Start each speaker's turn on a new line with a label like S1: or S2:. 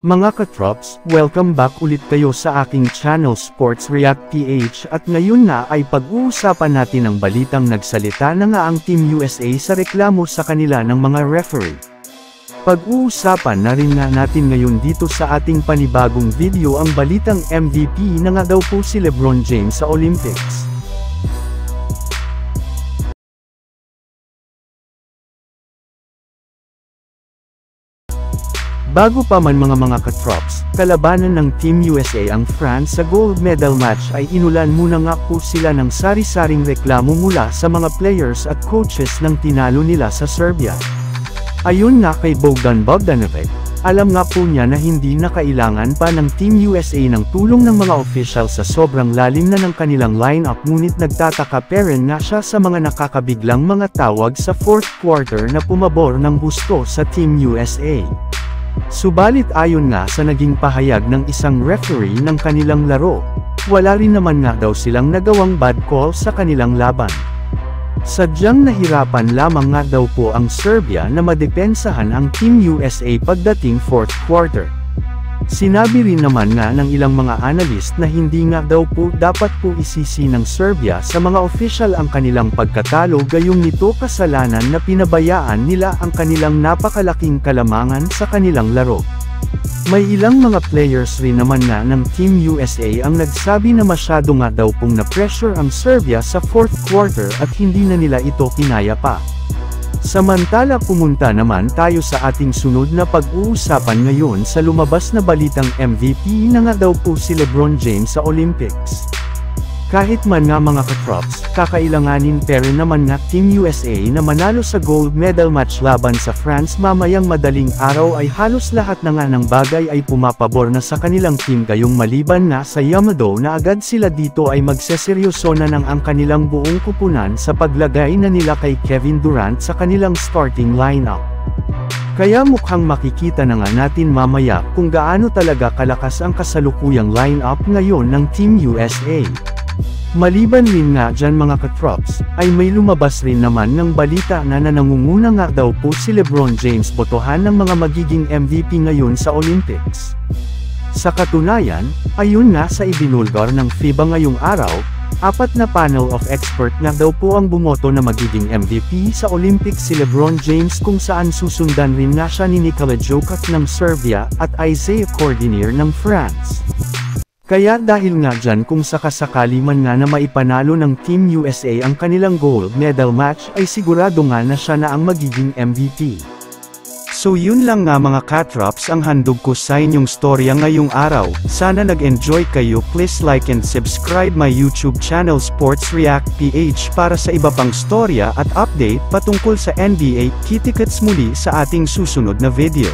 S1: Mga katrops, welcome back ulit kayo sa aking channel Sports React PH at ngayon na ay pag-uusapan natin ang balitang nagsalita na nga ang Team USA sa reklamo sa kanila ng mga referee. Pag-uusapan na rin nga natin ngayon dito sa ating panibagong video ang balitang MVP na nga daw po si LeBron James sa Olympics. Bago pa man mga katrops, kalabanan ng Team USA ang France sa gold medal match ay inulan muna nga po sila ng sari-saring reklamo mula sa mga players at coaches ng tinalo nila sa Serbia. Ayon nga kay Bogdan Bogdanovic, alam nga po niya na hindi na kailangan pa ng Team USA ng tulong ng mga official sa sobrang lalim na ng kanilang lineup, ngunit nagtataka pa rin nga siya sa mga nakakabiglang mga tawag sa fourth quarter na pumabor ng husto sa Team USA. Subalit ayon nga sa naging pahayag ng isang referee ng kanilang laro, wala rin naman nga daw silang nagawang bad call sa kanilang laban. Sadyang nahirapan lamang nga daw po ang Serbia na madepensahan ang Team USA pagdating fourth quarter. Sinabi rin naman nga ng ilang mga analyst na hindi nga daw po dapat po isisi ng Serbia sa mga official ang kanilang pagkatalo, gayong nito kasalanan na pinabayaan nila ang kanilang napakalaking kalamangan sa kanilang laro. May ilang mga players rin naman nga ng Team USA ang nagsabi na masyado nga daw pong na-pressure ang Serbia sa fourth quarter at hindi na nila ito kinaya pa. Samantala pumunta naman tayo sa ating sunod na pag-uusapan ngayon sa lumabas na balitang MVP na nga daw po si LeBron James sa Olympics. Kahit man nga mga katrops, kakailanganin pa rin naman nga Team USA na manalo sa gold medal match laban sa France mamayang madaling araw ay halos lahat na nga ng bagay ay pumapabor na sa kanilang team, gayong maliban na sa Yamado na agad sila dito ay magseseryoso na ng ang kanilang buong kupunan sa paglagay na nila kay Kevin Durant sa kanilang starting lineup. Kaya mukhang makikita na nga natin mamaya kung gaano talaga kalakas ang kasalukuyang lineup ngayon ng Team USA. Maliban rin nga dyan mga katrops, ay may lumabas rin naman ng balita na nangunguna nga daw po si LeBron James botohan ng mga magiging MVP ngayon sa Olympics. Sa katunayan, ayon nga sa ibinulgar ng FIBA ngayong araw, 4 na panel of expert nga daw po ang bumoto na magiging MVP sa Olympics si LeBron James, kung saan susundan rin nga siya ni Nikola Jokic ng Serbia at Isaiah Cordinier ng France. Kaya dahil nga dyan kung sakasakali man nga na maipanalo ng Team USA ang kanilang gold medal match ay sigurado nga na siya na ang magiging MVP. So yun lang nga mga katrops ang handog ko sa inyong storya ngayong araw. Sana nag-enjoy kayo. Please like and subscribe my YouTube channel Sports React PH para sa iba pang storya at update patungkol sa NBA. Kita-kits muli sa ating susunod na video.